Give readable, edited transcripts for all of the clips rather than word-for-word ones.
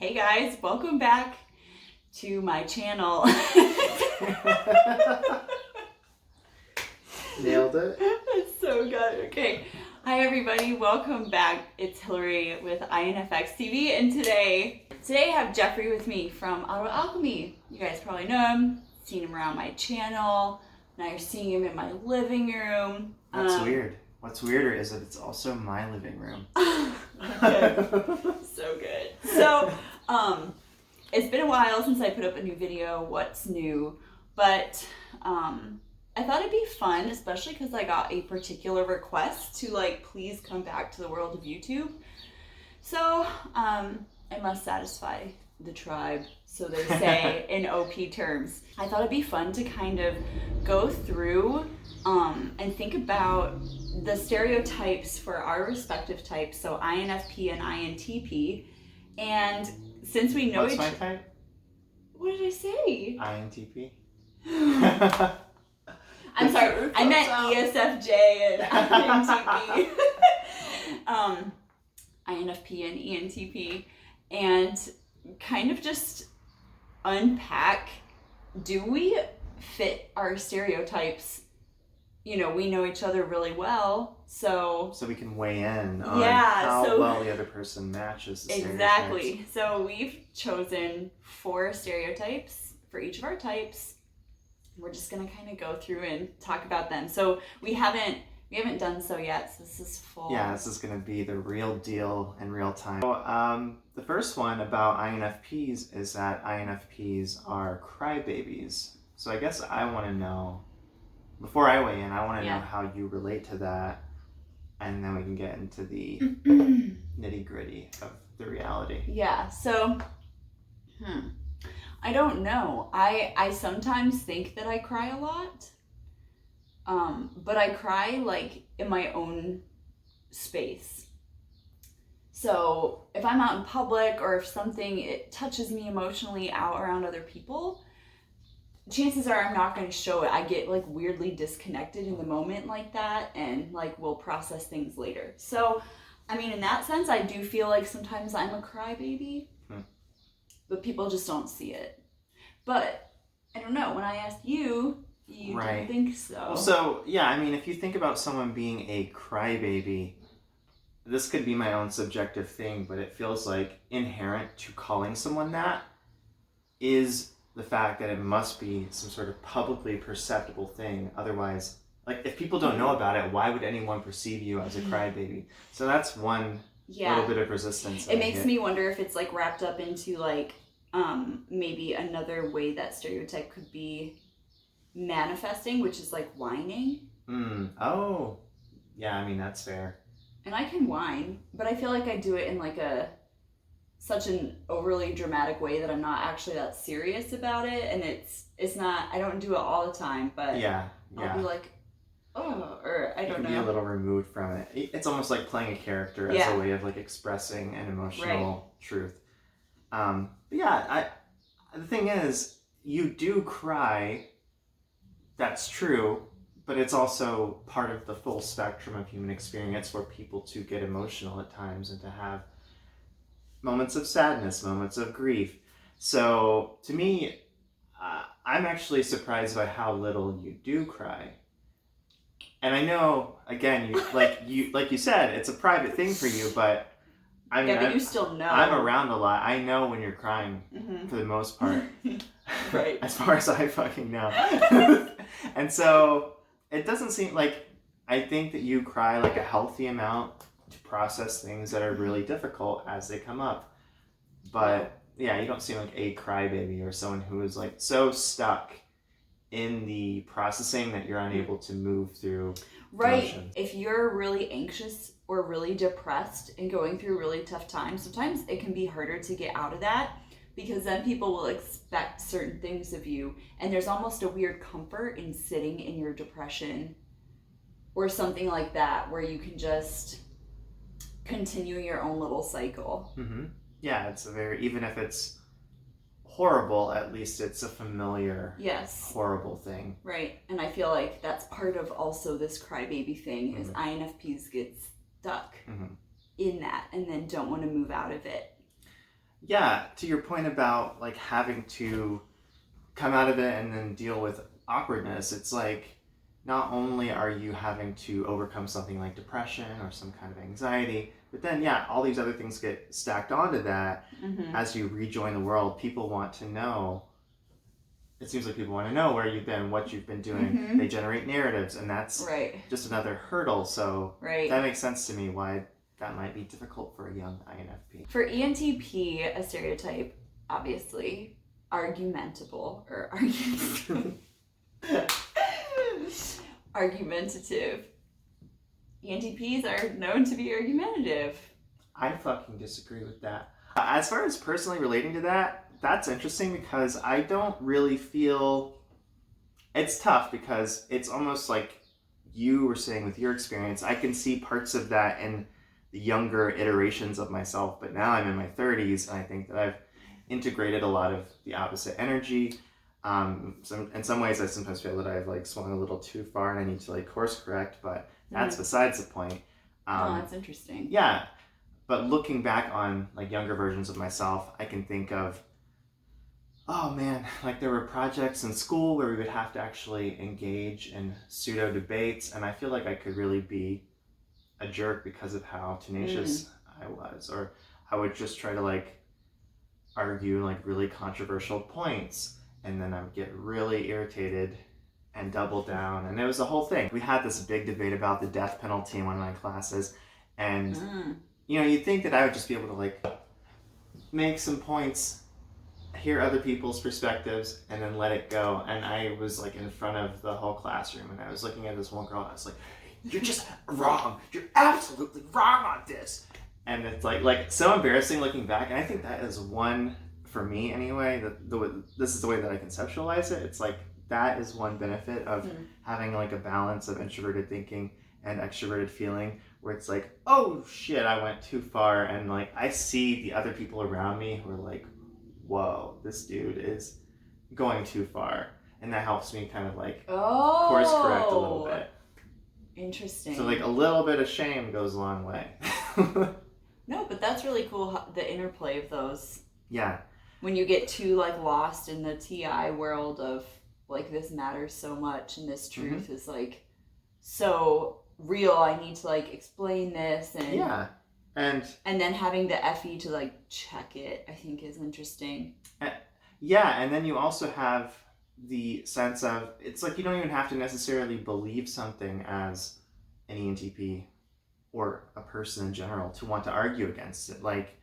Hey guys, welcome back to my channel. Nailed it. That's so good. Okay. Hi everybody, welcome back. It's Hillary with INFX TV, and today I have Jeffrey with me from Auto Alchemy. You guys probably know him, seen him around my channel. Now you're seeing him in my living room. That's weird. What's weirder is that it's also my living room. Okay. So good. So, it's been a while since I put up a new video, what's new, but I thought it'd be fun, especially because I got a particular request to please come back to the world of YouTube. So, I must satisfy the tribe, so they say in OP terms. I thought it'd be fun to kind of go through and think about the stereotypes for our respective types, so INFP and INTP. And since we know What's my type? What did I say? INTP. I'm sorry, I meant ESFJ and INTP. INFP and ENTP, and kind of just unpack, do we fit our stereotypes? You know, we know each other really well, so we can weigh in on how well the other person matches the stereotypes. Exactly. So we've chosen 4 stereotypes for each of our types. We're just gonna kind of go through and talk about them. So we haven't done so yet, so this is full. Yeah, this is gonna be the real deal in real time. So, the first one about INFPs is that INFPs are crybabies. So I guess I want to know, before I weigh in, I want to know how you relate to that, and then we can get into the nitty-gritty of the reality. Yeah, so I don't know. I sometimes think that I cry a lot, but I cry in my own space. So if I'm out in public, or if it touches me emotionally out around other people, chances are I'm not going to show it. I get weirdly disconnected in the moment like that, and we'll process things later. So, I mean, in that sense, I do feel like sometimes I'm a crybaby, but people just don't see it. But I don't know. When I asked you, you didn't think so. So yeah, I mean, if you think about someone being a crybaby, this could be my own subjective thing, but it feels like inherent to calling someone that is the fact that it must be some sort of publicly perceptible thing. Otherwise, if people don't know about it, why would anyone perceive you as a crybaby? So that's one little bit of resistance. It makes me wonder if it's wrapped up into maybe another way that stereotype could be manifesting, which is whining. Oh, yeah. I mean, that's fair. And I can whine, but I feel like I do it in such an overly dramatic way that I'm not actually that serious about it, and it's not. I don't do it all the time, but I'll be oh, or I don't know. Be a little removed from it. It's almost like playing a character as a way of expressing an emotional truth. But yeah, the thing is, you do cry. That's true. But it's also part of the full spectrum of human experience for people to get emotional at times and to have moments of sadness, moments of grief. So to me, I'm actually surprised by how little you do cry. And I know, again, like you said, it's a private thing for you, but I mean, but you still know. I'm around a lot. I know when you're crying for the most part. Right. As far as I fucking know. And so it doesn't seem I think that you cry a healthy amount to process things that are really difficult as they come up. But yeah, you don't seem like a crybaby or someone who is so stuck in the processing that you're unable to move through emotions. If you're really anxious or really depressed and going through really tough times, sometimes it can be harder to get out of that, because then people will expect certain things of you, and there's almost a weird comfort in sitting in your depression or something like that, where you can just continue your own little cycle. Yeah, it's even if it's horrible, at least it's a familiar horrible thing. Right. And I feel like that's part of also this crybaby thing, is INFPs get stuck in that and then don't want to move out of it. Yeah, to your point about like having to come out of it and then deal with awkwardness, it's like not only are you having to overcome something like depression or some kind of anxiety, but then yeah, all these other things get stacked onto that. As you rejoin the world, people want to know. It seems like people want to know where you've been, what you've been doing. They generate narratives, and that's just another hurdle. So that makes sense to me why that might be difficult for a young INFP. For ENTP, a stereotype, obviously, argumentable or argumentative. ENTPs are known to be argumentative. I fucking disagree with that. As far as personally relating to that, that's interesting because I don't really feel... It's tough because it's almost like you were saying with your experience, I can see parts of that in the younger iterations of myself, but now I'm in my 30s and I think that I've integrated a lot of the opposite energy. In some ways I sometimes feel that I've like swung a little too far and I need to like course correct, but that's besides the point. That's interesting. Yeah, but looking back on like younger versions of myself, I can think of, oh man, like there were projects in school where we would have to actually engage in pseudo debates, and I feel like I could really be a jerk because of how tenacious I was, or I would just try to like argue like really controversial points, and then I would get really irritated and double down, and it was a whole thing. We had this big debate about the death penalty in one of my classes, and you know, you'd think that I would just be able to like make some points, hear other people's perspectives, and then let it go. And I was like in front of the whole classroom, and I was looking at this one girl, and I was like, "You're just wrong. You're absolutely wrong on this." And it's like so embarrassing looking back. And I think that is one, for me anyway, this is the way that I conceptualize it. It's like that is one benefit of having like a balance of introverted thinking and extroverted feeling, where it's like, oh shit, I went too far, and like I see the other people around me who are like, whoa, this dude is going too far, and that helps me kind of like course correct a little bit. Interesting. So like a little bit of shame goes a long way. No, but that's really cool, the interplay of those. Yeah. When you get too like lost in the TI world of like this matters so much and this truth is like so real, I need to like explain this, and and then having the FE to like check it, I think is interesting. Yeah, and then you also have the sense of, it's like you don't even have to necessarily believe something as an ENTP or a person in general to want to argue against it. Like,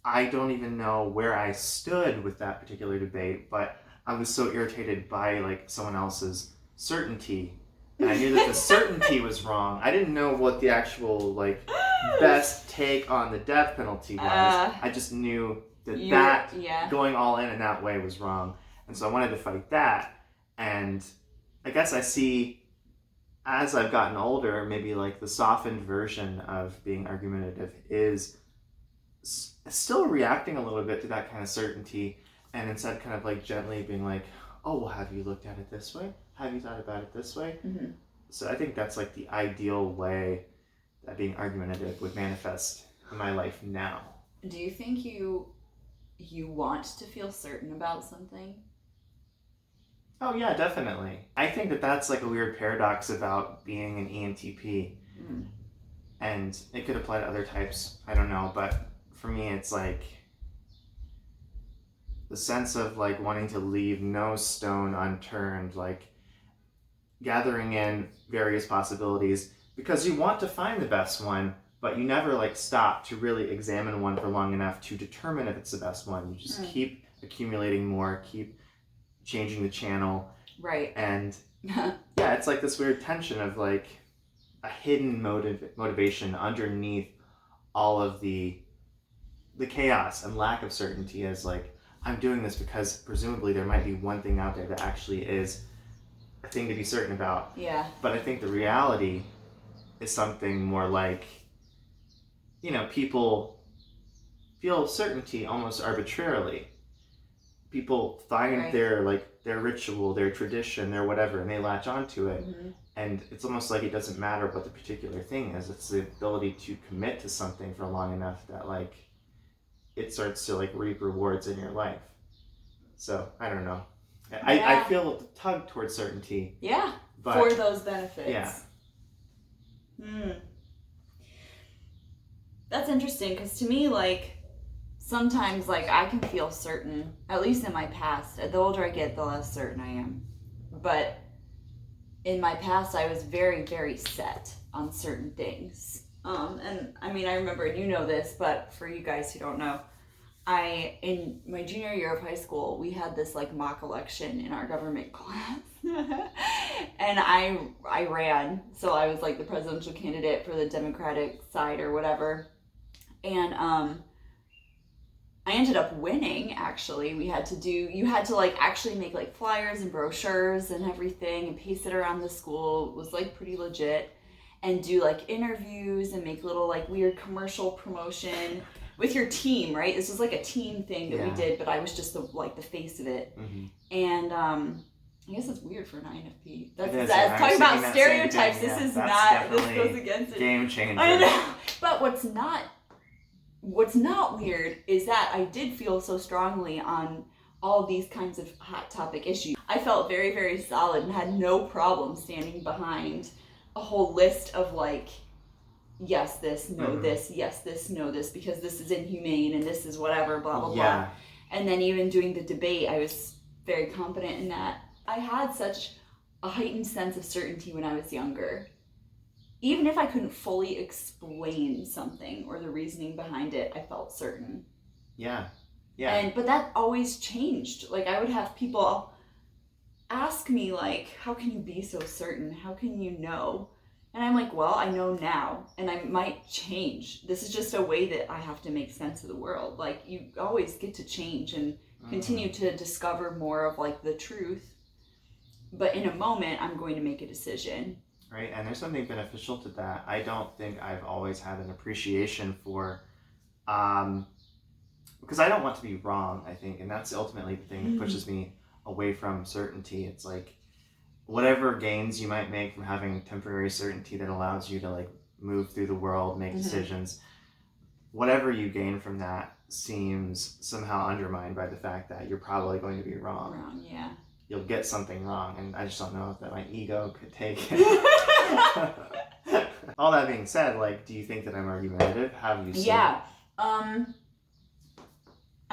I don't even know where I stood with that particular debate, but I was so irritated by like someone else's certainty, and I knew that the certainty was wrong. I didn't know what the actual like best take on the death penalty was. I just knew that going all in that way was wrong, and so I wanted to fight that. And I guess I see, as I've gotten older, maybe like the softened version of being argumentative is still reacting a little bit to that kind of certainty, and instead kind of like gently being like, oh, well, have you looked at it this way? Have you thought about it this way? So I think that's like the ideal way that being argumentative would manifest in my life now. Do you think you want to feel certain about something? Oh yeah, definitely. I think that that's like a weird paradox about being an ENTP. And it could apply to other types, I don't know, but for me it's like the sense of like wanting to leave no stone unturned, like gathering in various possibilities because you want to find the best one, but you never like stop to really examine one for long enough to determine if it's the best one. You just keep accumulating more, keep changing the channel. Right. And yeah, it's like this weird tension of like a hidden motivation underneath all of the chaos and lack of certainty, is like, I'm doing this because presumably there might be one thing out there that actually is a thing to be certain about. Yeah. But I think the reality is something more like, you know, people feel certainty almost arbitrarily. People find their ritual, their tradition, their whatever, and they latch onto it. And it's almost like it doesn't matter what the particular thing is. It's the ability to commit to something for long enough that like it starts to like reap rewards in your life. So I don't know. I feel a tug towards certainty. Yeah. For those benefits. Yeah. That's interesting, because to me, like, sometimes, like, I can feel certain, at least in my past. The older I get, the less certain I am. But in my past, I was very, very set on certain things. And I mean, I remember, and you know this, but for you guys who don't know, in my junior year of high school, we had this like mock election in our government class. And I ran, so I was like the presidential candidate for the Democratic side or whatever. And I ended up winning, actually. You had to like actually make like flyers and brochures and everything and paste it around the school. It was like pretty legit. And do like interviews and make little like weird commercial promotion with your team, right? This was like a team thing that we did, but I was just the face of it. And I guess it's weird for an INFP. That's talking about stereotypes. This is not. This goes against it. Game changer. I know. But what's not weird is that I did feel so strongly on all these kinds of hot topic issues. I felt very, very solid and had no problem standing behind a whole list of like, yes, this, no, this, yes, this, no, this, because this is inhumane and this is whatever, blah, blah, blah. And then even doing the debate, I was very confident in that. I had such a heightened sense of certainty when I was younger. Even if I couldn't fully explain something or the reasoning behind it, I felt certain. But that always changed. Like, I would have people ask me, like, how can you be so certain? How can you know? And I'm like, well, I know now, and I might change. This is just a way that I have to make sense of the world. Like, you always get to change and continue to discover more of, like, the truth. But in a moment, I'm going to make a decision. Right, and there's something beneficial to that. I don't think I've always had an appreciation for, because I don't want to be wrong, I think, and that's ultimately the thing that pushes me away from certainty. It's like, whatever gains you might make from having temporary certainty that allows you to like move through the world, make decisions, whatever you gain from that seems somehow undermined by the fact that you're probably going to be wrong. You'll get something wrong, and I just don't know if that my ego could take it. All that being said, like, do you think that I'm argumentative? Have you seen it? I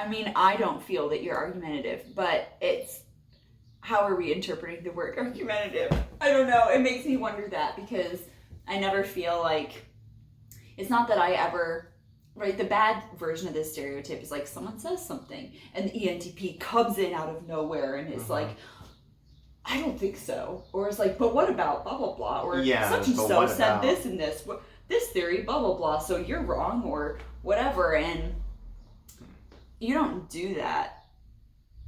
mean, I don't feel that you're argumentative, but it's, how are we interpreting the word argumentative? I don't know. It makes me wonder that, because I never feel like, it's not that I ever, right, the bad version of this stereotype is like someone says something and the ENTP comes in out of nowhere and it's like, I don't think so. Or it's like, but what about blah, blah, blah. Or such and so said this and this. This theory, blah, blah, blah. So you're wrong or whatever. And you don't do that.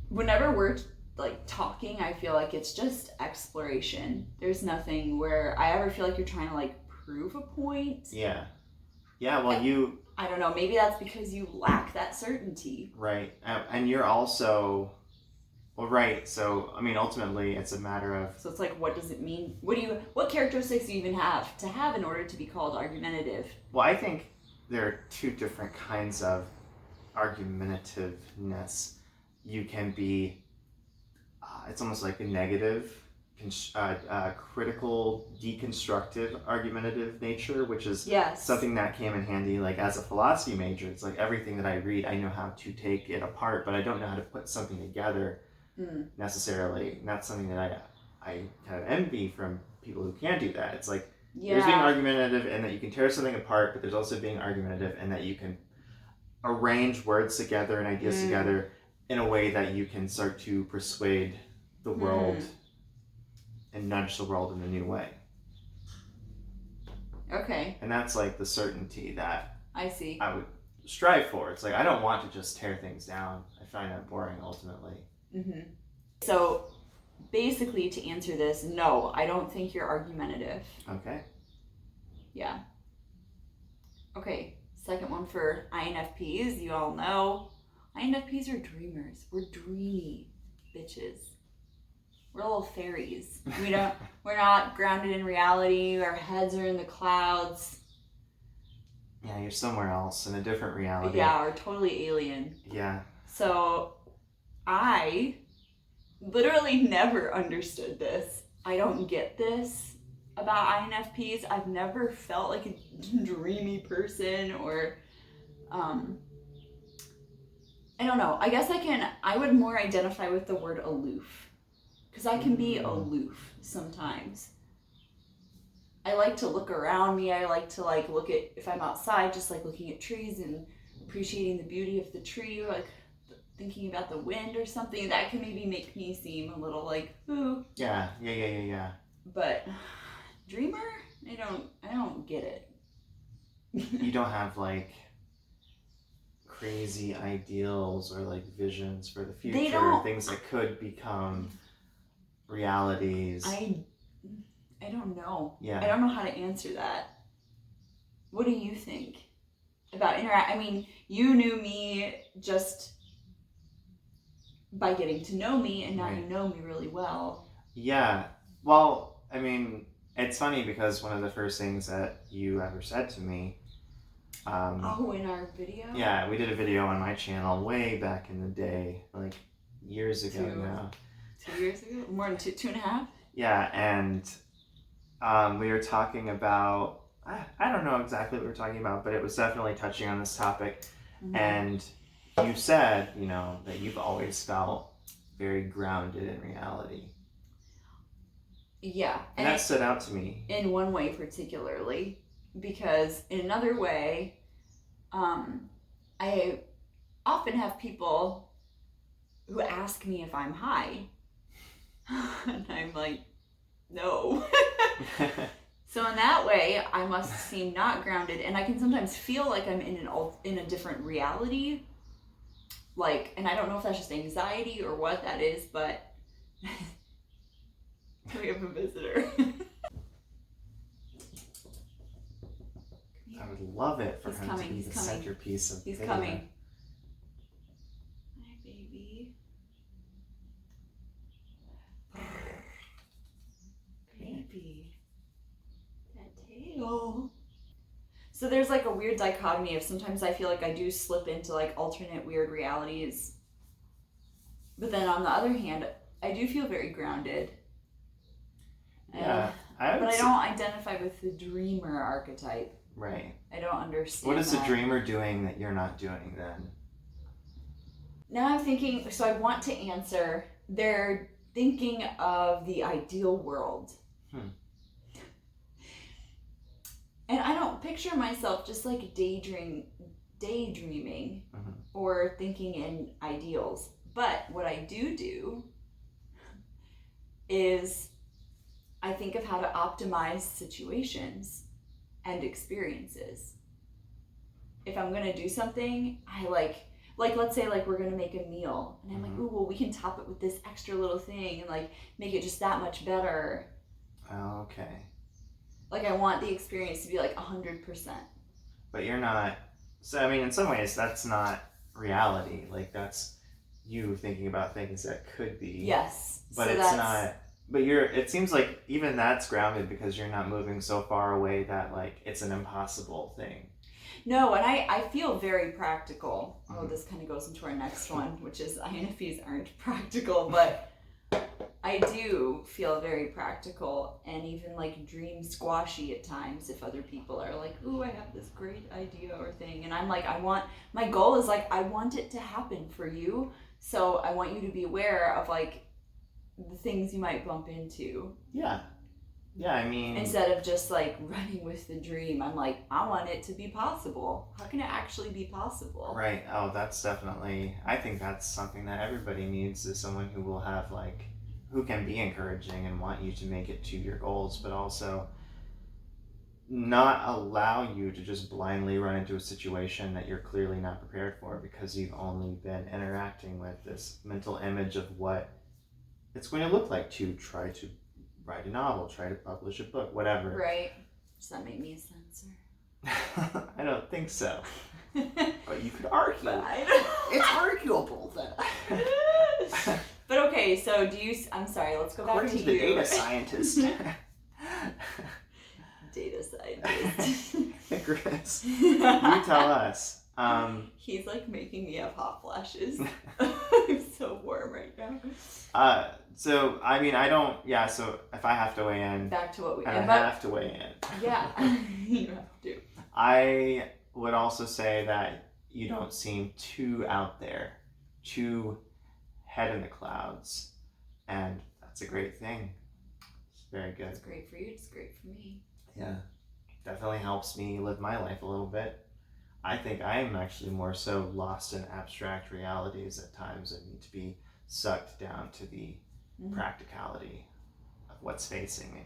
Whenever we're like talking, I feel like it's just exploration. There's nothing where I ever feel like you're trying to like prove a point. Well, I don't know, maybe that's because you lack that certainty. Right. And you're also, well, right. So, I mean, ultimately it's a matter of, so it's like, what does it mean? What characteristics do you even have to have in order to be called argumentative? Well, I think there are two different kinds of argumentativeness. You can be, it's almost like a negative, critical, deconstructive, argumentative nature, which is something that came in handy like as a philosophy major. It's like everything that I read, I know how to take it apart, but I don't know how to put something together necessarily. And that's something that I kind of envy from people who can do that. It's like there's being argumentative and that you can tear something apart, but there's also being argumentative and that you can arrange words together and ideas together in a way that you can start to persuade the world and nudge the world in a new way. Okay. And that's like the certainty that I see. I would strive for. It's like, I don't want to just tear things down. I find that boring ultimately. So basically, to answer this, no, I don't think you're argumentative. Okay. Yeah. Okay, second one for INFPs. You all know INFPs are dreamers. We're dreamy bitches. We're little fairies. We're not grounded in reality. Our heads are in the clouds. Yeah, you're somewhere else in a different reality. Yeah, or totally alien. Yeah. So I literally never understood this. I don't get this about INFPs. I've never felt like a dreamy person or I don't know. I guess I would more identify with the word aloof. Because I can be aloof sometimes. I like to look around me. I like to like look at, if I'm outside, just like looking at trees and appreciating the beauty of the tree, like thinking about the wind or something. That can maybe make me seem a little like, ooh. Yeah. But dreamer, I don't get it. You don't have like crazy ideals or like visions for the future, things that could become realities. I don't know. Yeah. I don't know how to answer that. What do you think about I mean, you knew me just by getting to know me, and now you know me really well. Yeah. Well, I mean, it's funny because one of the first things that you ever said to me. In our video? Yeah, we did a video on my channel way back in the day, like years ago now. 2 years ago? More than two and a half? Yeah, and we were talking about, I don't know exactly what we were talking about, but it was definitely touching on this topic. Mm-hmm. And you said, that you've always felt very grounded in reality. Yeah. And that stood out to me. In one way particularly, because in another way, I often have people who ask me if I'm high. And I'm like, no. So in that way, I must seem not grounded, and I can sometimes feel like I'm in a different reality. Like, and I don't know if that's just anxiety or what that is, but we have a visitor. I would love it for him to be the centerpiece of the video. He's coming. Hi, baby. Baby. That tail. So there's like a weird dichotomy of sometimes I feel like I do slip into like alternate weird realities. But then on the other hand, I do feel very grounded. Yeah. But I don't identify with the dreamer archetype. Right. I don't understand. What is the dreamer doing that you're not doing then? Now I'm thinking, so I want to answer, they're thinking of the ideal world. And I don't picture myself just like daydreaming or thinking in ideals. But what I do is I think of how to optimize situations and experiences. If I'm gonna do something, I like let's say like we're gonna make a meal, and I'm like, ooh, well, we can top it with this extra little thing and like make it just that much better. Oh, okay. Like I want the experience to be like 100%. But you're not. So I mean, in some ways, that's not reality. Like that's you thinking about things that could be. Yes. But so it's not. But it seems like even that's grounded because you're not moving so far away that like it's an impossible thing. No, and I feel very practical. Oh, this kind of goes into our next one, which is INFPs aren't practical, but I do feel very practical and even like dream squashy at times if other people are like, ooh, I have this great idea or thing. And I'm like, my goal is like, I want it to happen for you. So I want you to be aware of like the things you might bump into. Yeah. Yeah, I mean... Instead of just like running with the dream, I'm like, I want it to be possible. How can it actually be possible? Right. Oh, that's definitely... I think that's something that everybody needs, is someone who will have like... who can be encouraging and want you to make it to your goals, but also not allow you to just blindly run into a situation that you're clearly not prepared for because you've only been interacting with this mental image of what it's going to look like to try to write a novel, try to publish a book, whatever. Right. Does that make me a censor? I don't think so. But you could argue. But I don't... It's arguable that... But okay, so I'm sorry, let's go back According to the you. data scientist. Data scientist. is. You tell us. He's like making me have hot flashes. I'm so warm right now. So I mean, I don't. Yeah. So if I have to weigh in, back to what we. I have to weigh in. Yeah, you have to. I would also say that you don't seem too out there, too head in the clouds, and that's a great thing. It's very good. It's great for you. It's great for me. Yeah, definitely helps me live my life a little bit. I think I am actually more so lost in abstract realities at times and need to be sucked down to the practicality of what's facing me.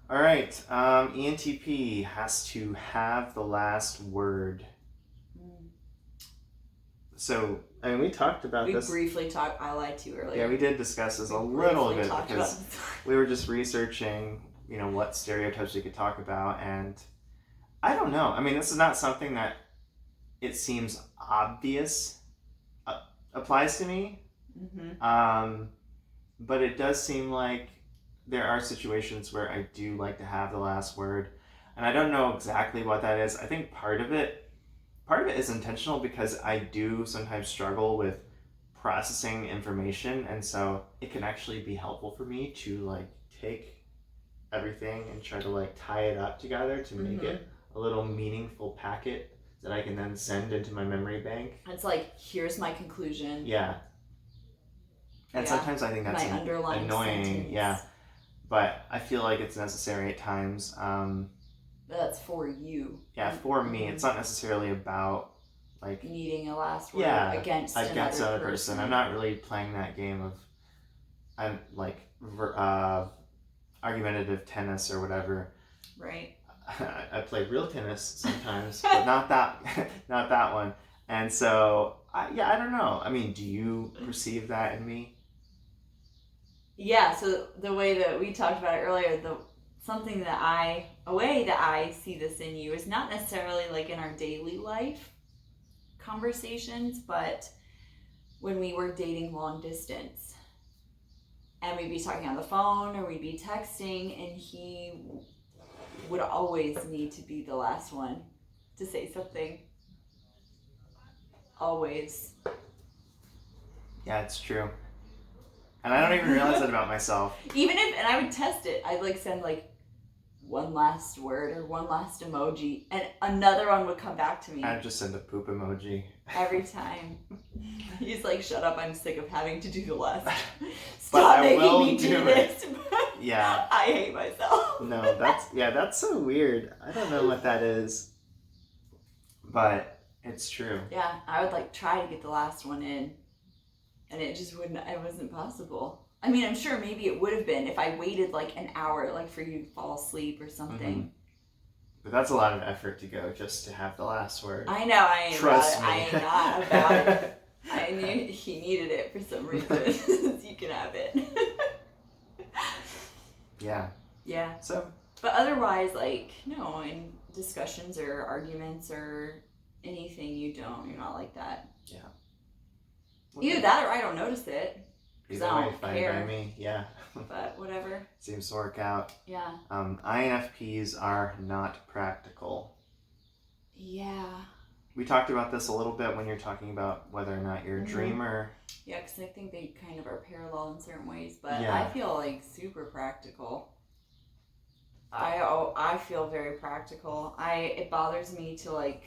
All right, ENTP has to have the last word. So, I mean, we talked about this. We briefly talked, I lied to you earlier. Yeah, we did discuss this a little bit because we were just researching, what stereotypes we could talk about, and I don't know. I mean, this is not something that it seems obvious applies to me. But it does seem like there are situations where I do like to have the last word, and I don't know exactly what that is. I think part of it is intentional because I do sometimes struggle with processing information, and so it can actually be helpful for me to like take everything and try to like tie it up together to make it a little meaningful packet that I can then send into my memory bank. It's like, here's my conclusion. Yeah. And sometimes I think that's annoying. Sentence. Yeah. But I feel like it's necessary at times. That's for you. Yeah, for me. It's not necessarily about like needing a last word against another person. I'm not really playing that game of argumentative tennis or whatever. Right. I play real tennis sometimes, but not that one. And so, I don't know. I mean, do you perceive that in me? Yeah, so the way that we talked about it earlier, a way that I see this in you is not necessarily like in our daily life conversations, but when we were dating long distance and we'd be talking on the phone or we'd be texting, and he would always need to be the last one to say something. Always. Yeah, it's true. And I don't even realize that about myself. And I would test it. I'd like send like one last word or one last emoji, and another one would come back to me. I'd just send a poop emoji. Every time. He's like, shut up, I'm sick of having to do the last. Stop making me do this. Yeah. I hate myself. No, that's so weird. I don't know what that is. But it's true. Yeah, I would like try to get the last one in, and it wasn't possible. I mean, I'm sure maybe it would have been if I waited like an hour, like for you to fall asleep or something. But that's a lot of effort to go just to have the last word. I know, I ain't Trust about me. it. I ain't not about it. I knew he needed it for some reason. You can have it. Yeah. Yeah. So. But otherwise, like, no, in discussions or arguments or anything, you're not like that. Yeah. Either that or I don't notice it. Either way, fine by me. Yeah. But whatever. Seems to work out. Yeah. INFPs are not practical. Yeah. We talked about this a little bit when you're talking about whether or not you're a dreamer. Yeah, because I think they kind of are parallel in certain ways, but I feel like super practical. I feel very practical. It bothers me to like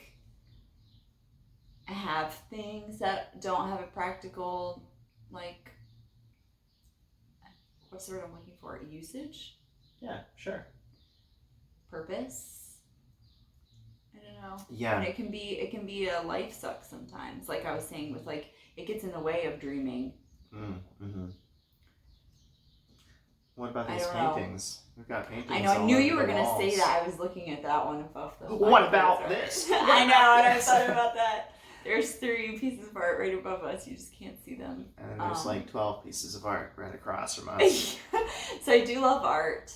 have things that don't have a practical, like, what's the word I'm looking for? Usage? Yeah, sure. Purpose? I don't know. Yeah. And it can be a life suck sometimes. Like I was saying with like, it gets in the way of dreaming. Mm-hmm. What about these paintings? We've got paintings. I know. I knew you were going to say that. I was looking at that one above the. What about this? I know, and I thought about that. There's 3 pieces of art right above us. You just can't see them. And there's like 12 pieces of art right across from us. So I do love art.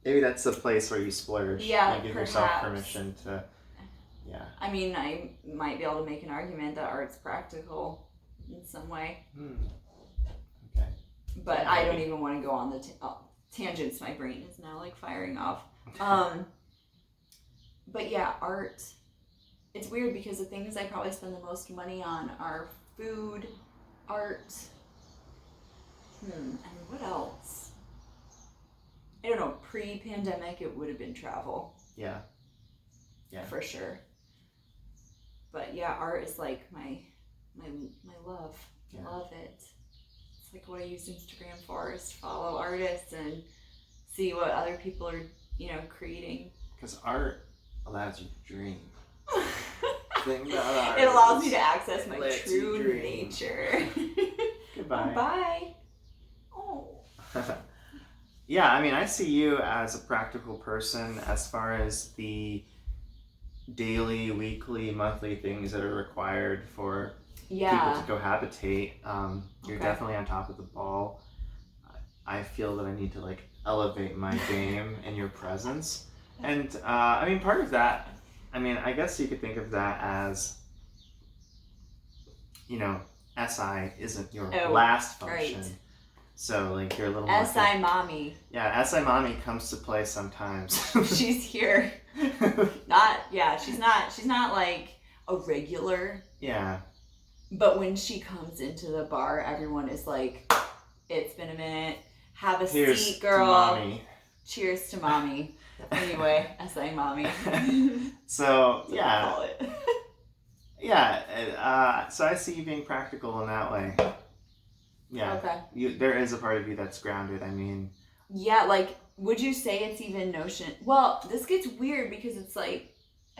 Maybe that's the place where you splurge. Yeah, and give yourself permission to. Yeah. I mean, I might be able to make an argument that art's practical in some way. Okay. But I don't even want to go on the tangents. My brain is now like firing off. but yeah, art. It's weird because the things I probably spend the most money on are food, art, and what else? I don't know. Pre-pandemic, it would have been travel. Yeah. For sure. But yeah, art is like my love. I love it. It's like what I use Instagram for, is to follow artists and see what other people are, creating. Because art allows you to dream. Thing about art. It allows me to access my true nature. Goodbye. Bye. Oh. Yeah, I mean, I see you as a practical person as far as the daily, weekly, monthly things that are required for people to cohabitate. You're definitely on top of the ball. I feel that I need to elevate my game in your presence. And I mean, part of that, I guess you could think of that as, SI isn't your last function. Right. So you're a little more SI mommy. Yeah, SI mommy comes to play sometimes. She's here. She's not like a regular. Yeah. But when she comes into the bar, everyone is like, it's been a minute. Have a seat, girl. To mommy. Cheers to mommy. Anyway, SI mommy. So, that's what I call it. Yeah. So I see you being practical in that way. Yeah. Okay. There is a part of you that's grounded. Yeah, would you say it's even notion? Well, this gets weird because it's I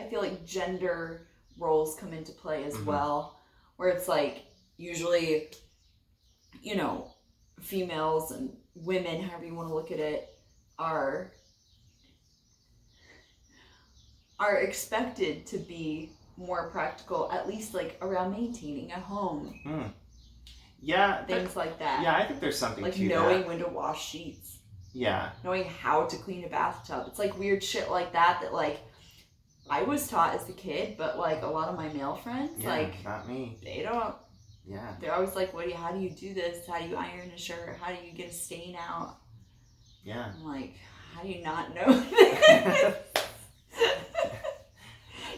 feel like gender roles come into play as well, where it's usually, females and women, however you want to look at it, are expected to be more practical, at least around maintaining a home. Yeah. Things like that. Yeah, I think there's something to that. Knowing when to wash sheets. Yeah. Knowing how to clean a bathtub. It's weird shit like that I was taught as a kid, but a lot of my male friends, not me. They don't. Yeah. They're always how do you do this? How do you iron a shirt? How do you get a stain out? Yeah. I'm how do you not know this?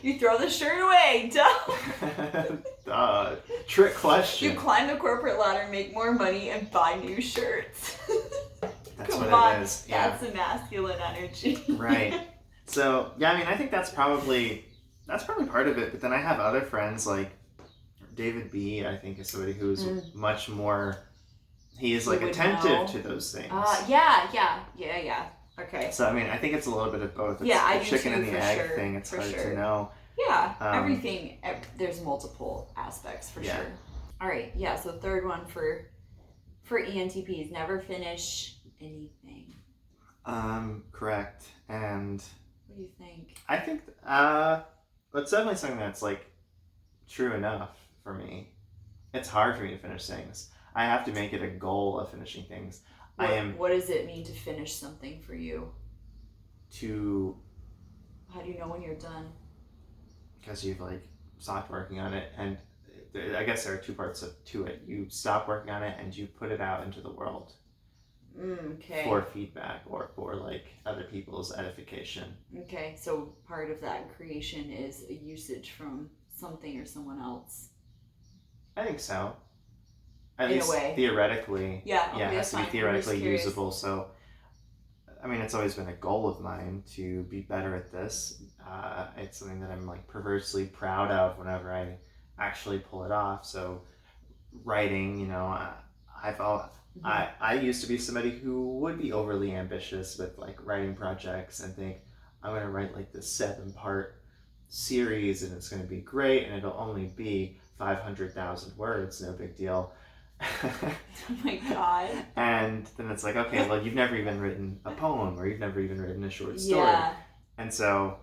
You throw the shirt away, trick question. You climb the corporate ladder, make more money, and buy new shirts. That's what it is. Yeah. That's a masculine energy. Right. So, I think that's probably part of it. But then I have other friends David B, I think, is somebody who's much more, he is attentive to those things. Yeah. Okay. So, I think it's a little bit of both. It's I the do chicken too, and the egg thing. It's hard to know. Yeah, everything, there's multiple aspects for sure. All right, so third one for ENTPs, never finish anything. Correct. And what do you think? I think that's definitely something that's true enough for me. It's hard for me to finish things. I have to make it a goal of finishing things. What does it mean to finish something for you? How do you know when you're done? Because you've stopped working on it, and I guess there are two parts to it. You stop working on it and you put it out into the world. Okay. For feedback or for other people's edification. Okay, so part of that creation is a usage from something or someone else. I think so. At least theoretically. Yeah, it has to be theoretically usable. So, it's always been a goal of mine to be better at this. It's something that I'm perversely proud of whenever I actually pull it off. So, writing, I used to be somebody who would be overly ambitious with writing projects and think I'm going to write this 7-part series and it's going to be great and it'll only be 500,000 words, no big deal. Oh my god. And then it's okay, well, you've never even written a poem or you've never even written a short story. Yeah. And so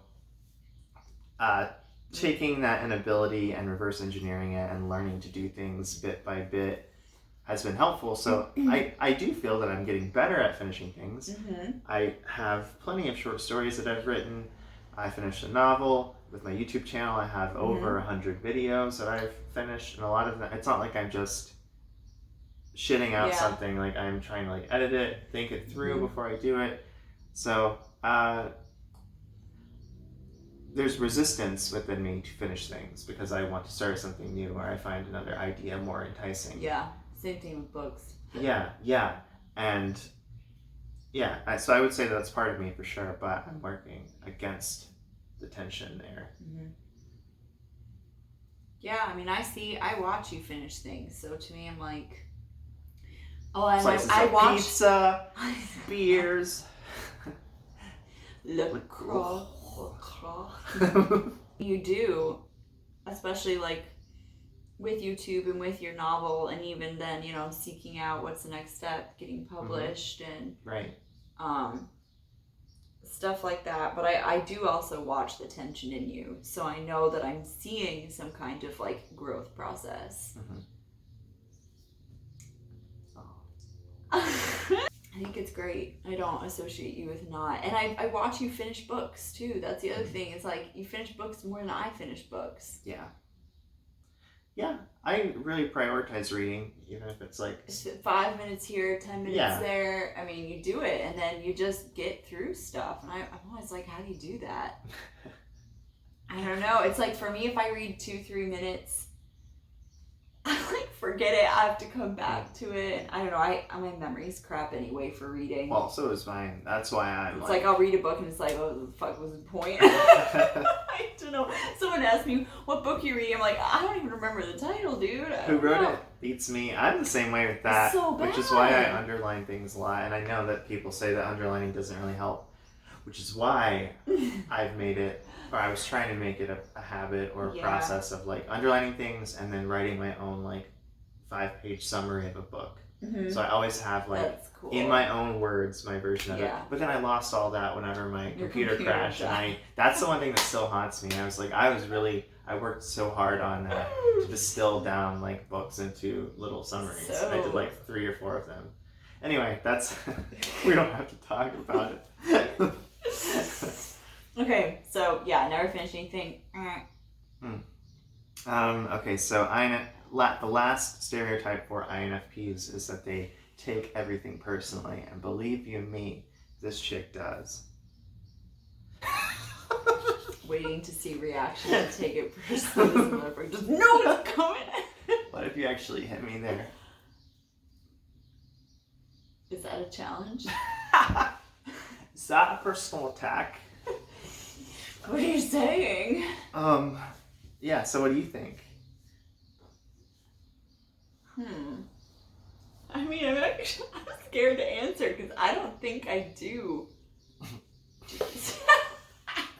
taking that inability and reverse engineering it and learning to do things bit by bit has been helpful. So I do feel that I'm getting better at finishing things. I have plenty of short stories that I've written. I finished a novel. With my YouTube channel, I have over 100 videos that I've finished, and a lot of them, it's not I'm just shitting out something. I'm trying to edit it, think it through before I do it. So there's resistance within me to finish things because I want to start something new or I find another idea more enticing. Yeah, same thing with books. Yeah. And yeah, so I would say that's part of me for sure, but I'm working against the tension there. Mm-hmm. Yeah, I mean, I watch you finish things, so to me, I'm like, oh, and I watch pizza, beers, lacrosse. You do, especially like with YouTube and with your novel, and even then, you know, seeking out what's the next step, getting published, and right, stuff like that. But I do also watch the tension in you, so I know that I'm seeing some kind of like growth process. I think it's great. I don't associate you with not. And I watch you finish books too. That's the other thing. It's like you finish books more than I finish books. Yeah, I really prioritize reading, even if it's like 5 minutes here, 10 minutes there. I mean, you do it, and then you just get through stuff. And I'm always like, how do you do that? I don't know. It's like for me, if I read 2-3 minutes, I like forget it. I have to come back to it. I don't know. My memory's crap anyway for reading. Well, so is mine. That's why It's like I'll read a book and it's like, oh, the fuck was the point? I don't know. Someone asked me what book you read. I'm like, I don't even remember the title, dude. Who wrote it beats me. I'm the same way with that. It's so bad. Which is why I underline things a lot. And I know that people say that underlining doesn't really help. Which is why I've made it, or I was trying to make it a habit or a process of like underlining things and then writing my own like 5-page summary of a book. Mm-hmm. So I always have like in my own words my version of it. But then I lost all that whenever my computer crashed, and that's the one thing that still haunts me. I was like, I worked so hard on that to distill down like books into little summaries. I did like 3 or 4 of them. Anyway, that's we don't have to talk about it. Okay, so yeah, never finish anything. Okay, so the last stereotype for INFPs is that they take everything personally, and believe you me, this chick does. Waiting to see reaction to take it personally. This motherfucker just no, it's coming. What if you actually hit me there? Is that a challenge? Is that a personal attack? What are you saying? Yeah, so what do you think? I mean, I'm scared to answer because I don't think I do.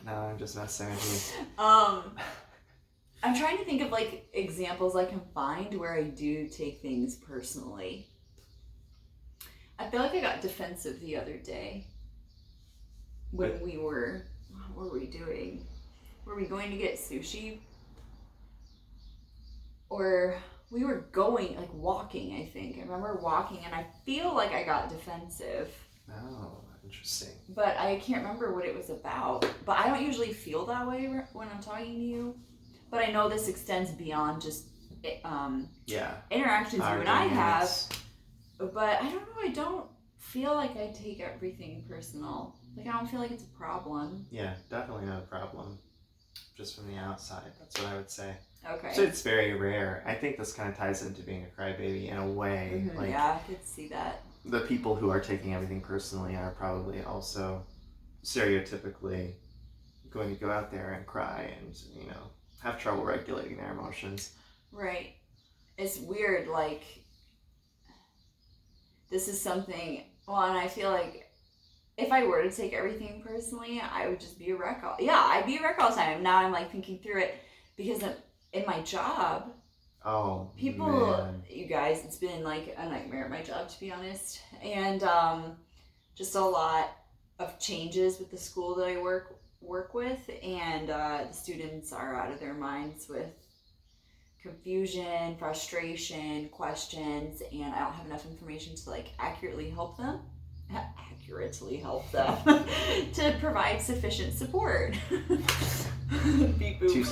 No, I'm just messing with you. I'm trying to think of like examples I can find where I do take things personally. I feel like I got defensive the other day when what were we doing? Were we going to get sushi? Or we were going, like walking, I think. I remember walking and I feel like I got defensive. Oh, interesting. But I can't remember what it was about. But I don't usually feel that way when I'm talking to you. But I know this extends beyond just interactions you and I have. But I don't know, I don't feel like I take everything personal. Like, I don't feel like it's a problem. Yeah, definitely not a problem. Just from the outside, that's what I would say. Okay. So it's very rare. I think this kind of ties into being a crybaby in a way. Mm-hmm, like, yeah, I could see that. The people who are taking everything personally are probably also stereotypically going to go out there and cry and, you know, have trouble regulating their emotions. Right. It's weird, like, this is something, well, and I feel like if I were to take everything personally, I would just be a wreck I'd be a wreck all the time. Now I'm like thinking through it because in my job, you guys, it's been like a nightmare at my job, to be honest. And just a lot of changes with the school that I work with, and the students are out of their minds with confusion, frustration, questions, and I don't have enough information to like accurately help them to provide sufficient support to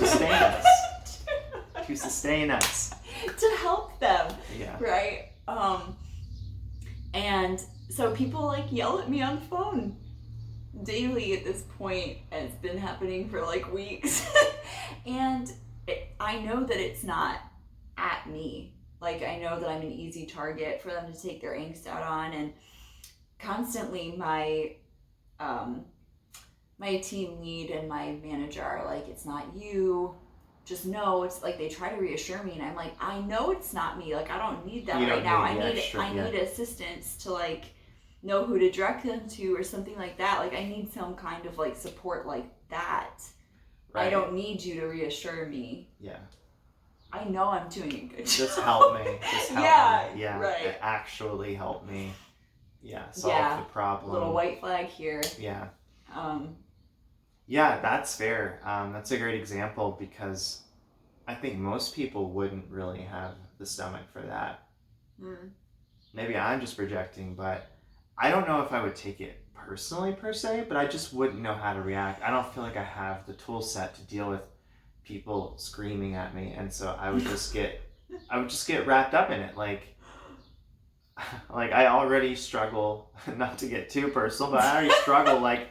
sustain us to help them. Yeah. Right. And so people like yell at me on the phone daily at this point, and it's been happening for like weeks. And I know that it's not at me. Like, I know that I'm an easy target for them to take their angst out on, and constantly my team lead and my manager are like, it's not you, just know. It's like they try to reassure me, and I'm like, I know it's not me. Like, I don't need that right now. I need assistance to like know who to direct them to or something like that. Like, I need some kind of like support like that. Right. I don't need you to reassure me. Yeah. I know I'm doing a good job. Just help me. Just help me. Yeah. Right. Actually help me. Yeah. Solve the problem. Little white flag here. Yeah. Yeah, that's fair. That's a great example because I think most people wouldn't really have the stomach for that. Maybe I'm just projecting, but I don't know if I would take it personally per se, but I just wouldn't know how to react. I don't feel like I have the tool set to deal with people screaming at me, and so I would just get wrapped up in it. Like I already struggle, not to get too personal, but I already struggle like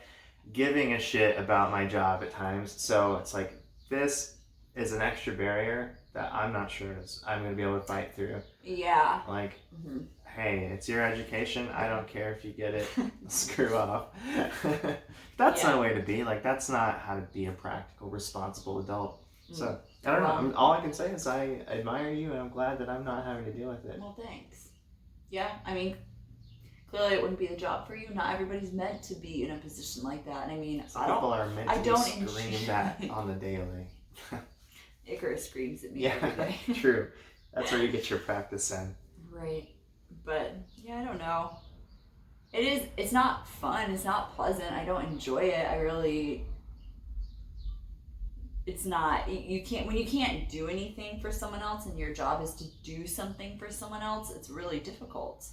giving a shit about my job at times. So it's like, this is an extra barrier that I'm not sure I'm going to be able to fight through. Yeah. Like, hey, it's your education. I don't care if you get it. Screw off. That's not a way to be. Like, that's not how to be a practical, responsible adult. So, I don't know. All I can say is I admire you, and I'm glad that I'm not having to deal with it. Well, thanks. Yeah, I mean, clearly it wouldn't be the job for you. Not everybody's meant to be in a position like that. And I mean, people are meant to be screamed at on the daily. Icarus screams at me every day. True. That's where you get your practice in. Right. But, yeah, I don't know. It's not fun. It's not pleasant. I don't enjoy it. It's not, when you can't do anything for someone else and your job is to do something for someone else, it's really difficult.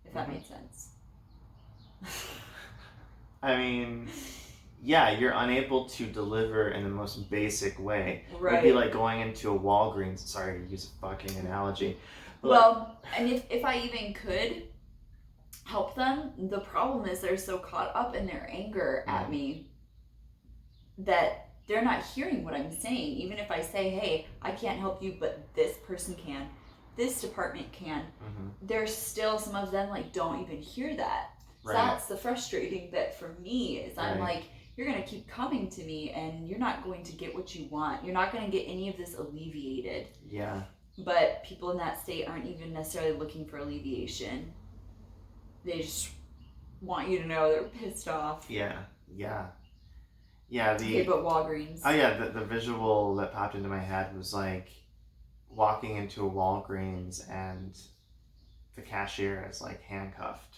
If that made sense. I mean, yeah, you're unable to deliver in the most basic way. Right. It'd be like going into a Walgreens, sorry to use a fucking analogy. Well, and if I even could help them, the problem is they're so caught up in their anger at me that they're not hearing what I'm saying. Even if I say, hey, I can't help you, but this person can, this department can, there's still, some of them like don't even hear that. So that's the frustrating bit for me, is I'm like, you're going to keep coming to me and you're not going to get what you want. You're not going to get any of this alleviated. Yeah. But people in that state aren't even necessarily looking for alleviation. They just want you to know they're pissed off. Yeah. Okay, but Walgreens. Oh yeah, the visual that popped into my head was like walking into a Walgreens and the cashier is like handcuffed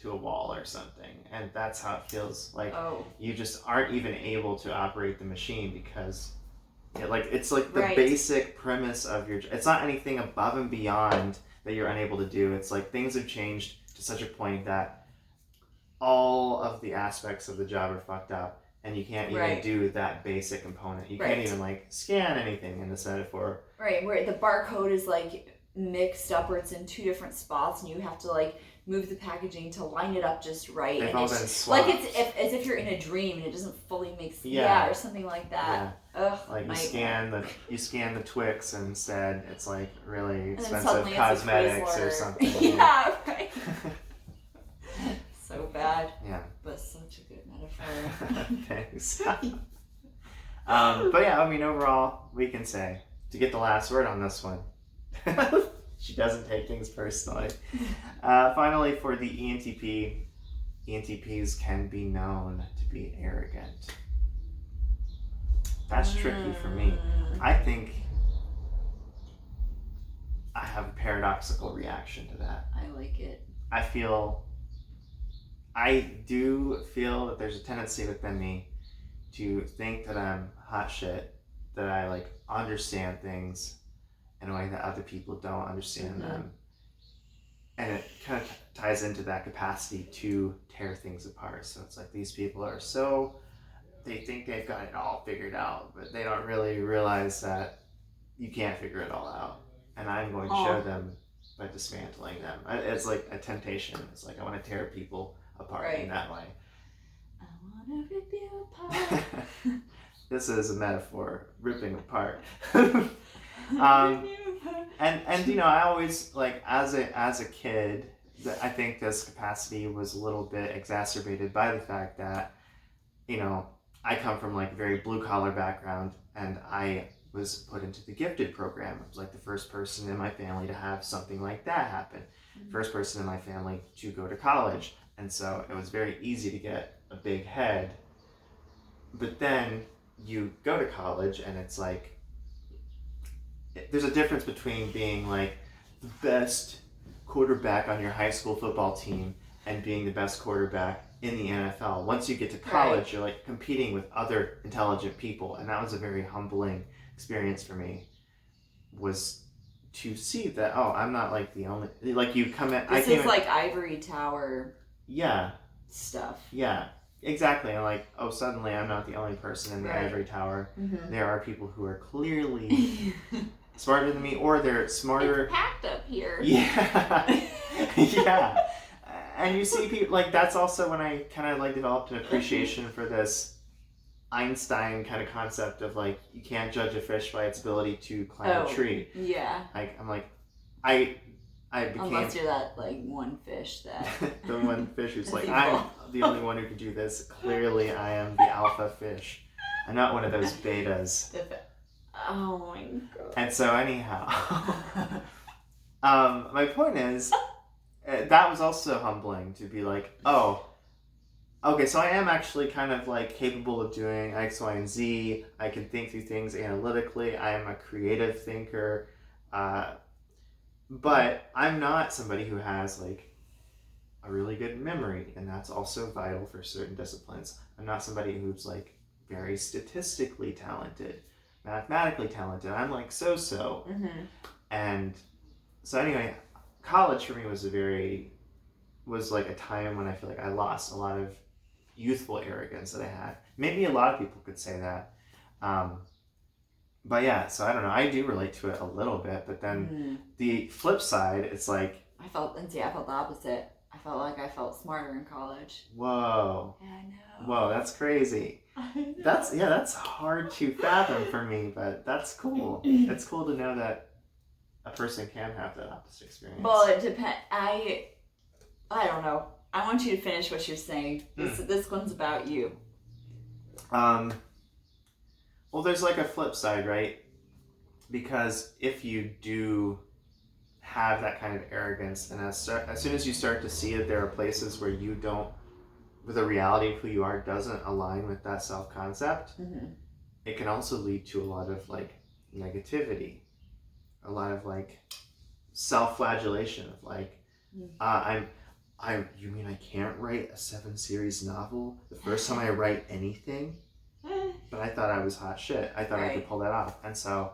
to a wall or something, and that's how it feels. Like you just aren't even able to operate the machine because it's like the basic premise of your. It's not anything above and beyond that you're unable to do. It's like things have changed to such a point that all of the aspects of the job are fucked up. And you can't even do that basic component. You can't even like scan anything in this metaphor. Right, where the barcode is like mixed up, or it's in two different spots, and you have to like move the packaging to line it up just right. They've and all it's been swapped. like as if you're in a dream and it doesn't fully make sense. Or something like that. Ugh, like you scan the Twix and instead it's like really expensive cosmetics or something. Right. So bad. Yeah. But such a good metaphor. Thanks. But yeah, I mean, overall, we can say, to get the last word on this one, she doesn't take things personally. Finally, for the ENTP, ENTPs can be known to be arrogant. That's tricky for me. I think I have a paradoxical reaction to that. I like it. I do feel that there's a tendency within me to think that I'm hot shit, that I like understand things in a way that other people don't understand them. And it kind of ties into that capacity to tear things apart. So it's like these people are they think they've got it all figured out, but they don't really realize that you can't figure it all out. And I'm going to show them by dismantling them. It's like a temptation. It's like I want to tear people apart in that way. I wanna rip you apart. This is a metaphor, ripping apart. And you know, I always, like, as a kid, I think this capacity was a little bit exacerbated by the fact that, you know, I come from like a very blue collar background, and I was put into the gifted program. I was like the first person in my family to have something like that happen. First person in my family to go to college. And so it was very easy to get a big head. But then you go to college and it's like, there's a difference between being like the best quarterback on your high school football team and being the best quarterback in the NFL. Once you get to college, you're like competing with other intelligent people. And that was a very humbling experience for me, was to see that, oh, I'm not like the only, like you come in. This is like ivory tower. Yeah. Stuff. Yeah, exactly. And like, oh, suddenly I'm not the only person in the ivory tower. Mm-hmm. There are people who are clearly smarter than me, or they're smarter. It's packed up here. Yeah. Yeah. And you see people, like, that's also when I kind of like developed an appreciation for this Einstein kind of concept of like, you can't judge a fish by its ability to climb a tree. Yeah. Like, I'm like, I became... Unless you're that, like, one fish that... the one fish who's like, I'm the only one who can do this. Clearly, I am the alpha fish. I'm not one of those betas. Oh my god. And so, anyhow, my point is, that was also humbling to be like, oh, okay, so I am actually kind of like capable of doing X, Y, and Z. I can think through things analytically. I am a creative thinker. But I'm not somebody who has like a really good memory, and that's also vital for certain disciplines. I'm not somebody who's like very statistically talented, mathematically talented. I'm like so-so. Mm-hmm. And so anyway, college for me was like a time when I feel like I lost a lot of youthful arrogance that I had. Maybe a lot of people could say that. But yeah, so I don't know. I do relate to it a little bit, but then the flip side, it's like... I felt the opposite. I felt like I felt smarter in college. Whoa. Yeah, I know. Whoa, that's crazy. I know. That's hard to fathom for me, but that's cool. It's cool to know that a person can have that opposite experience. Well, it depends. I don't know. I want you to finish what you're saying. This one's about you. Well, there's like a flip side, right? Because if you do have that kind of arrogance, and as soon as you start to see that there are places where you don't, where the reality of who you are doesn't align with that self-concept, it can also lead to a lot of like negativity, a lot of like self-flagellation of like, you mean I can't write a 7-series novel the first time I write anything? But I thought I was hot shit. I thought I could pull that off. And so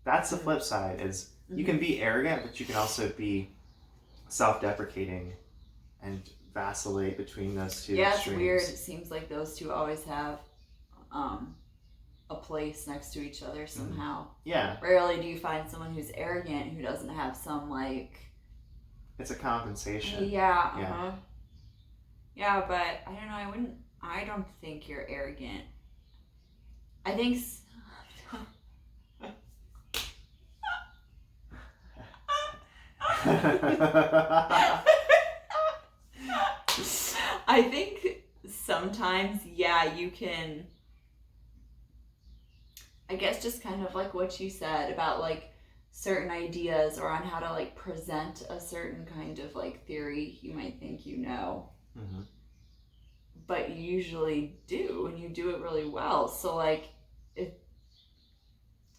that's the flip side, is you can be arrogant, but you can also be self-deprecating and vacillate between those two extremes. It's weird. It seems like those two always have a place next to each other somehow. Yeah. Rarely do you find someone who's arrogant who doesn't have some like... It's a compensation. Yeah, Yeah, but I don't know, I don't think you're arrogant. I think... I think sometimes, you can... I guess just kind of like what you said about like certain ideas or on how to like present a certain kind of like theory you might think you know. Mm-hmm. But you usually do, and you do it really well. So like,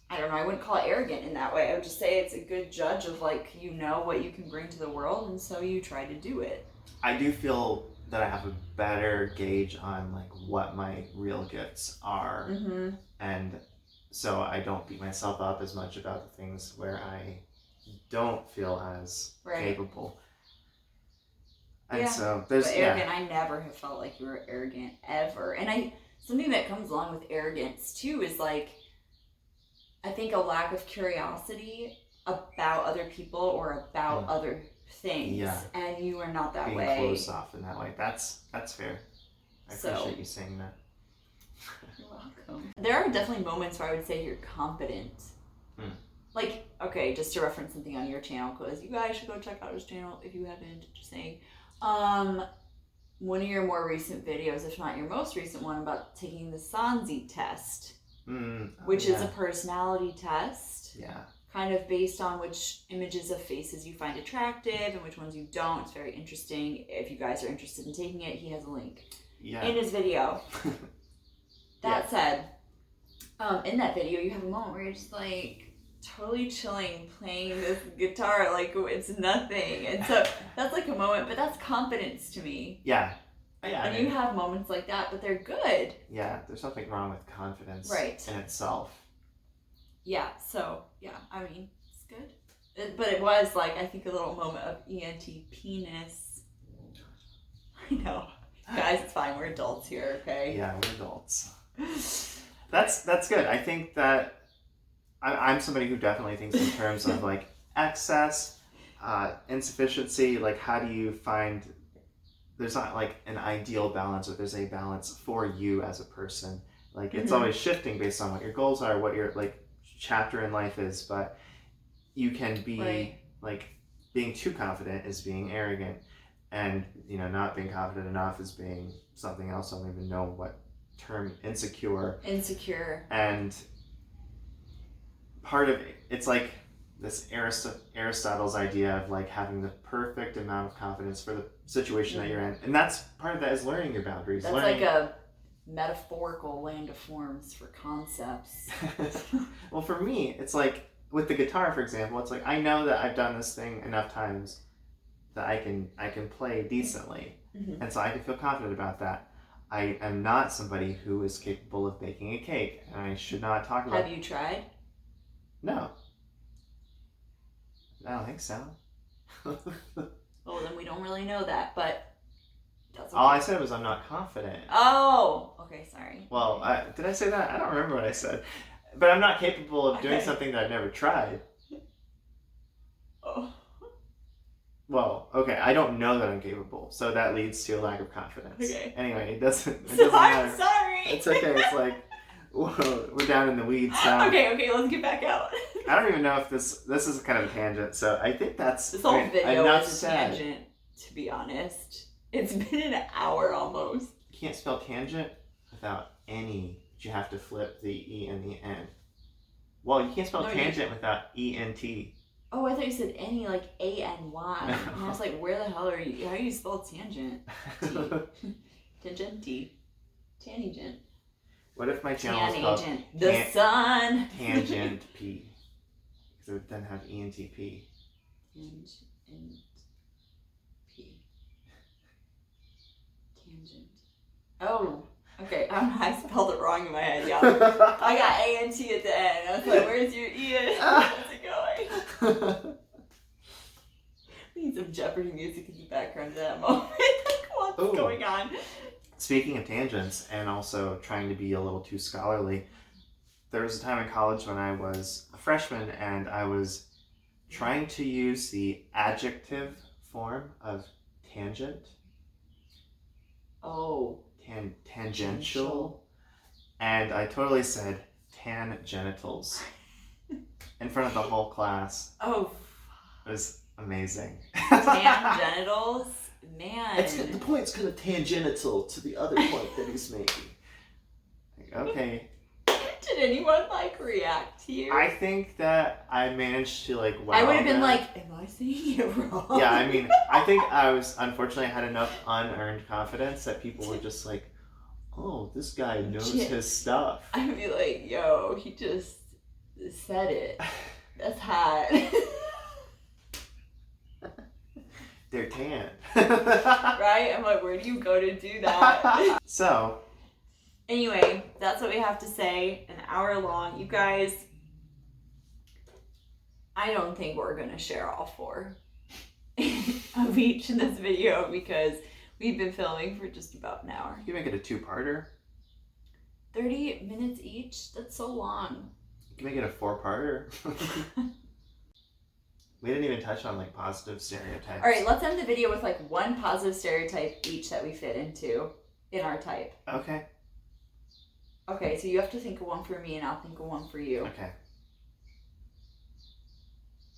I don't know, I wouldn't call it arrogant in that way. I would just say it's a good judge of like, you know what you can bring to the world, and so you try to do it. I do feel that I have a better gauge on like what my real gifts are. Mm-hmm. And so I don't beat myself up as much about the things where I don't feel as capable. And so there's... But arrogant, I never have felt like you were arrogant, ever. And something that comes along with arrogance, too, is like, I think a lack of curiosity about other people or about other things. Yeah. And you are not that way. Being closed off in that way. That's fair. I appreciate you saying that. You're welcome. There are definitely moments where I would say you're confident. Like, okay, just to reference something on your channel, because you guys should go check out his channel if you haven't, just saying. One of your more recent videos, if not your most recent one, about taking the Sanzi test, which is a personality test. Yeah. Kind of based on which images of faces you find attractive and which ones you don't. It's very interesting. If you guys are interested in taking it, he has a link in his video. That said, in that video, you have a moment where you're just like totally chilling, playing this guitar like it's nothing. And so that's like a moment, but that's confidence to me. Yeah. And you have moments like that, but they're good. Yeah, there's nothing wrong with confidence in itself. Yeah, so, yeah, I mean, it's good. But it was, like, I think a little moment of ENTP-ness. I know. Guys, it's fine. We're adults here, okay? Yeah, we're adults. That's good. I think that I'm somebody who definitely thinks in terms of, like, excess, insufficiency. Like, how do you find... There's not, like, an ideal balance, or there's a balance for you as a person. Like, it's always shifting based on what your goals are, what your, like, chapter in life is, but you can be like, being too confident is being arrogant, and not being confident enough is being something else. I don't even know what term. Insecure. And part of it's like this Aristotle's idea of like having the perfect amount of confidence for the situation that you're in, and that's part of that is learning your boundaries. That's like a metaphorical land of forms for concepts. Well, for me, it's like with the guitar, for example, it's like I know that I've done this thing enough times that I can play decently, and so I can feel confident about that. I am not somebody who is capable of baking a cake, and I should not talk about. Have you tried? No, I don't think so. Well, then we don't really know that, but. That's okay. All I said was I'm not confident. Oh, okay, sorry. Well, did I say that? I don't remember what I said. But I'm not capable of doing something that I've never tried. Oh. Well, okay, I don't know that I'm capable, so that leads to a lack of confidence. Okay. Anyway, it doesn't matter. I'm sorry. It's okay. It's like, whoa, we're down in the weeds now. Okay, let's get back out. I don't even know if this is kind of a tangent, so I think that's... This whole video is a tangent, to be honest. It's been an hour almost. You can't spell tangent without any. You have to flip the E and the N. Well, you can't spell tangent without E-N-T. Oh, I thought you said any, like A-N-Y. And I was like, where the hell are you? How do you spell tangent? Tangent. Tangent. What if my channel is called the sun? Tangent P. Because it would then have ENTP. Tangent. Tangent. Oh, okay. I spelled it wrong in my head, yeah. I got A-N-T at the end. I was like, where's your E? How's it going? We need some Jeopardy music in the background of that moment. What's going on? Speaking of tangents, and also trying to be a little too scholarly, there was a time in college when I was a freshman, and I was trying to use the adjective form of tangent. Oh. Tangential. And I totally said genitals in front of the whole class. Oh. It was amazing. Genitals? Man. The point's kind of tangential to the other point that he's making. Okay. Did anyone react to you? I think that I managed to wow I would have been them. am I saying it wrong? Yeah, I mean, I think unfortunately I had enough unearned confidence that people were just like, oh, this guy knows his stuff. I'd be like, yo, he just said it. That's hot. They're tan. Right? I'm like, where do you go to do that? So, anyway, that's what we have to say. An hour long. You guys, I don't think we're going to share all 4 of each in this video because we've been filming for just about an hour. You make it a 2-parter. 30 minutes each? That's so long. You can make it a 4-parter. We didn't even touch on positive stereotypes. All right, let's end the video with 1 positive stereotype each that we fit into. in our type. Okay. Okay, so you have to think of one for me and I'll think of one for you. Okay.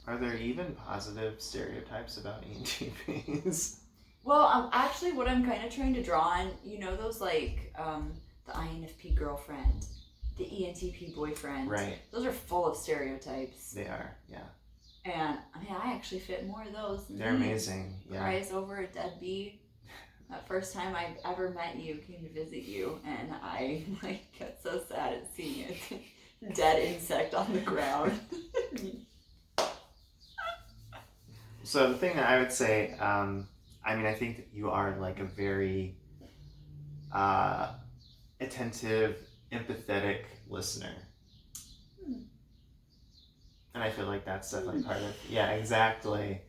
Are there even positive stereotypes about ENTPs? Well, actually what I'm kind of trying to draw on, you know those like the INFP girlfriend, the ENTP boyfriend. Right. Those are full of stereotypes. They are, yeah. And I mean, I actually fit more of those than They're amazing, yeah. Cries over a dead bee. That first time I ever met you, came to visit you, and I like got so sad at seeing a dead insect on the ground. So the thing that I would say, I mean, I think that you are like a very attentive, empathetic listener. And I feel like that's definitely part of, yeah, exactly.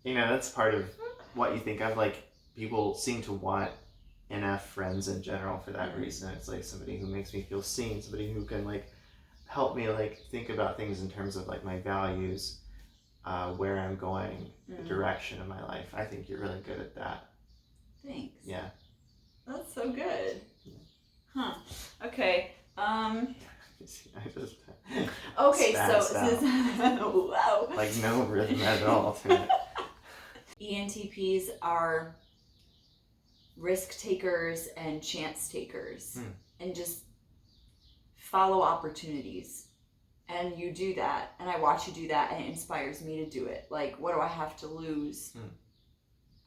You know, that's part of what you think of. Like, people seem to want NF friends in general for that reason. It's like somebody who makes me feel seen, somebody who can like help me like think about things in terms of like my values, where I'm going, the direction of my life. I think you're really good at that. Thanks. Yeah. That's so good. Huh. Okay. Okay, so wow. Like no rhythm at all to it. ENTPs are risk takers and chance takers and just follow opportunities. And you do that, and I watch you do that, and it inspires me to do it. Like, what do I have to lose?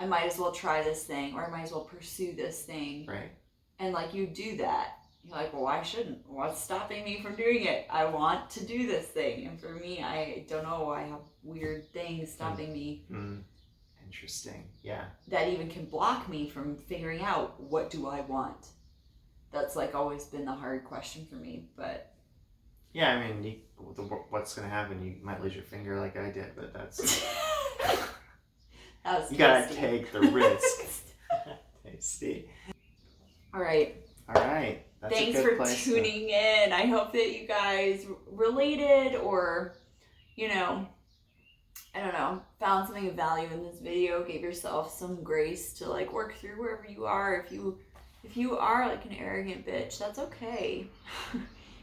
I might as well try this thing, or I might as well pursue this thing. Right. And like, you do that. You're like, well, why shouldn't? What's stopping me from doing it? I want to do this thing. And for me, I don't know. I have weird things stopping me. Interesting. Yeah. That even can block me from figuring out what do I want. That's like always been the hard question for me. But yeah, I mean, what's going to happen? You might lose your finger like I did, but that's... that was you got to take the risk. Tasty. All right. All right. That's Thanks for tuning in. I hope that you guys related or, you know, I don't know, found something of value in this video, gave yourself some grace to like work through wherever you are. If you are like an arrogant bitch, that's okay.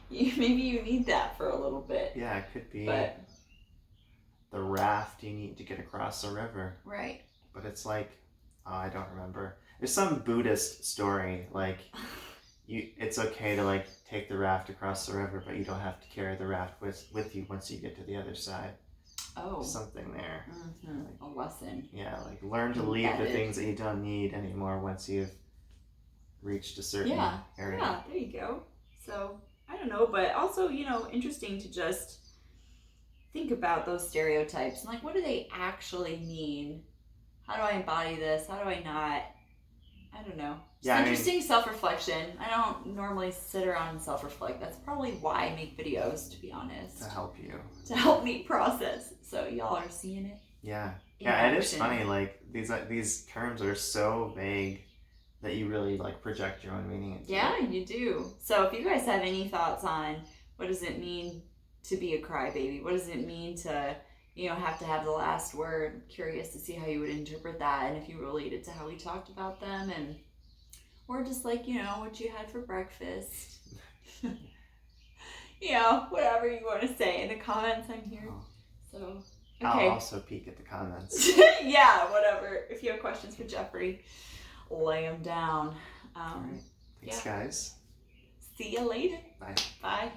Maybe you need that for a little bit. Yeah, it could be the raft you need to get across the river. Right. But it's like, oh, I don't remember. There's some Buddhist story, like, it's okay to like take the raft across the river, but you don't have to carry the raft with you once you get to the other side. Oh. Something there. Like, a lesson. Yeah, like learn to leave the things that you don't need anymore once you've reached a certain area. Yeah, there you go. So, I don't know, but also, you know, interesting to just think about those stereotypes and like, what do they actually mean? How do I embody this? How do I not? I don't know. It's interesting self-reflection. I don't normally sit around and self-reflect. That's probably why I make videos, to be honest. To help you. To help me process. So y'all are seeing it. Yeah. Yeah, it is funny. Like these terms are so vague that you really like project your own meaning into. Yeah, you do. So if you guys have any thoughts on what does it mean to be a crybaby? What does it mean to, you know, have to have the last word? I'm curious to see how you would interpret that and if you relate it to how we talked about them, and or just like, you know, what you had for breakfast. You know, whatever you want to say in the comments, I'm here. So, okay. I'll also peek at the comments. Yeah, whatever. If you have questions for Jeffrey, lay them down. All right. Thanks, guys. See you later. Bye. Bye.